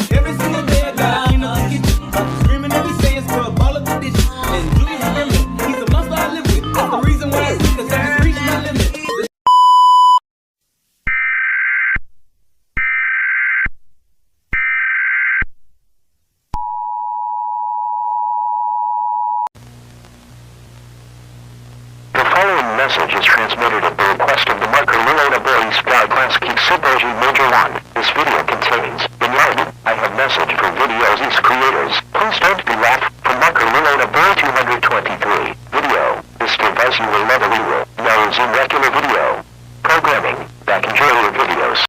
Every single day I gotta clean up the kitchen. Screaming every say it's for a ball of the dishes. And Julius remember, he's a monster I live with. That's the reason why I sleep, cause I just reached my limit. The following message is transmitted at the request of the marker Lorena Boy Scout Class Keep Super-G Major 1. This video contains, in yard, I have message for videos is creators. Please don't be laughed. From marker Lorena Boy 223. Video. This device you will never reroll. No resume regular video. Programming. Back enjoy your videos.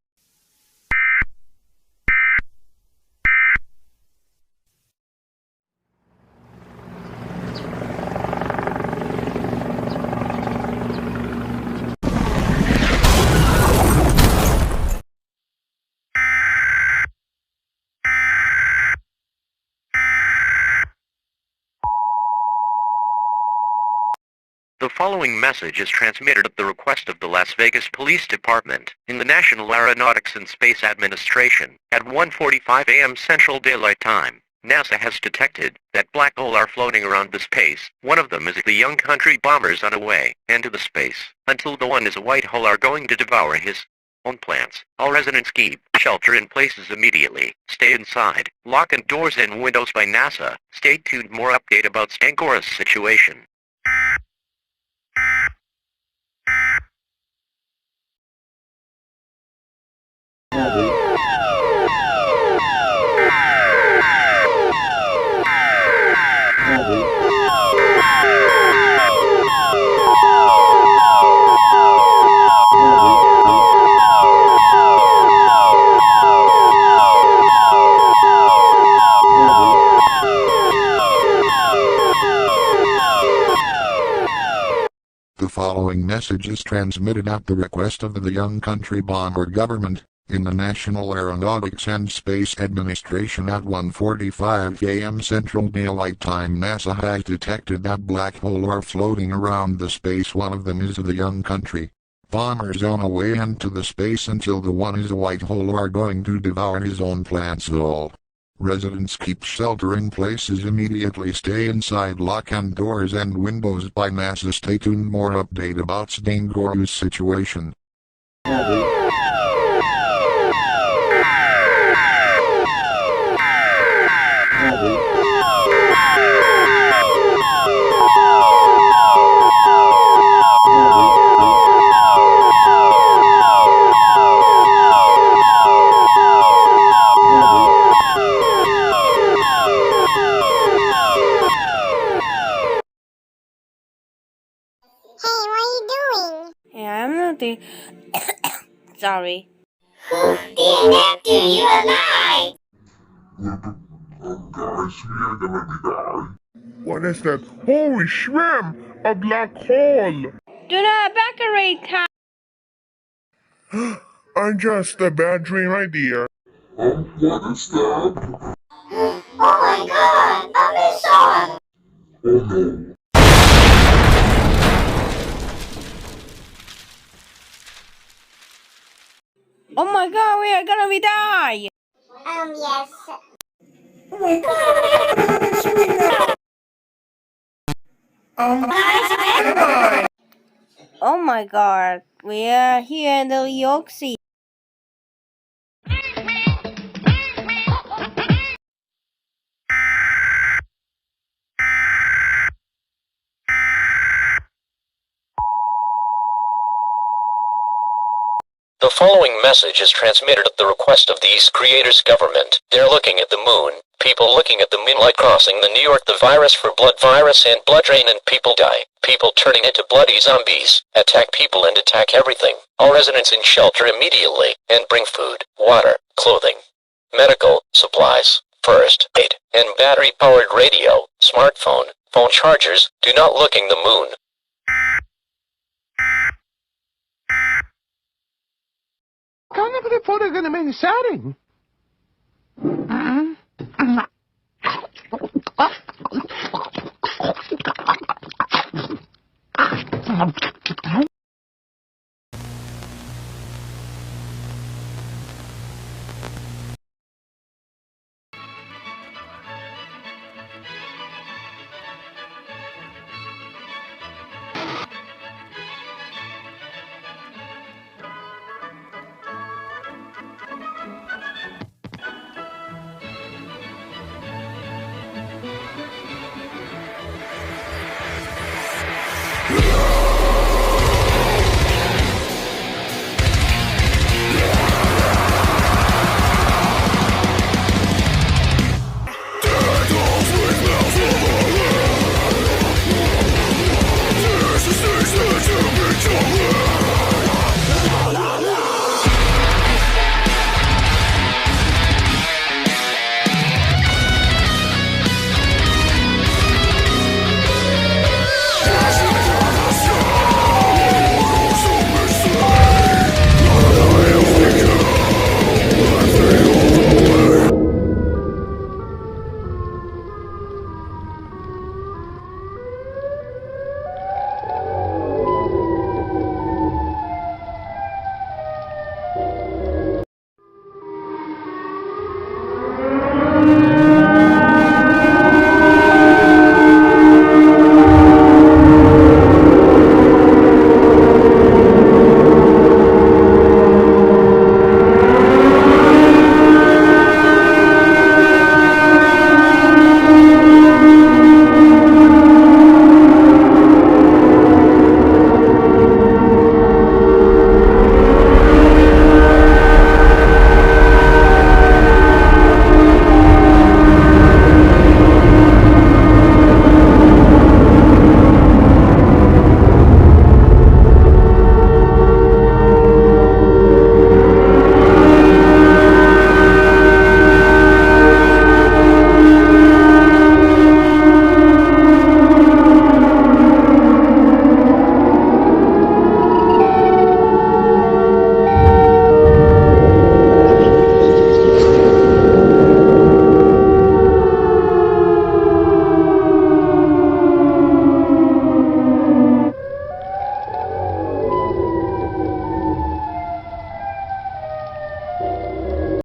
The following message is transmitted at the request of the Las Vegas Police Department in the National Aeronautics and Space Administration. At 1:45 a.m. Central Daylight Time, NASA has detected that black holes are floating around the space. One of them is the young country bombers on a way into the space. Until the one is a white hole are going to devour his own plants. All residents keep shelter in places immediately. Stay inside. Lock and doors and windows by NASA. Stay tuned. More update about Stangora's situation. The following message is transmitted at the request of the Young Country Bomber Government, in the National Aeronautics and Space Administration at 1:45 a.m. Central Daylight Time. NASA has detected that black holes are floating around the space. One of them is the Young Country bombers on a way into the space. Until the one is a white hole are going to devour his own plants. All residents keep shelter in places immediately. Stay inside. Lock and doors and windows by NASA. Stay tuned. More update about Stangora's situation. Hey, I'm not the... Sorry. Who did that to you alive? Guys, we are gonna be die. What is that? Holy shrimp! A black hole! Do not evacuate, Tom. I'm just a bad dream idea. What is that? Oh my god, a mission! Oh no. Oh my god, we are gonna be die! Yes. Oh my god, we are here in New York City. The following message is transmitted at the request of the East Creators Government. They're looking at the moon. People looking at the moonlight crossing the New York. The virus for blood virus and blood drain and people die. People turning into bloody zombies. Attack people and attack everything. All residents in shelter immediately and bring food, water, clothing, medical supplies, first aid, and battery-powered radio, smartphone, phone chargers. Do not looking the moon. Kan ik de volgende mening?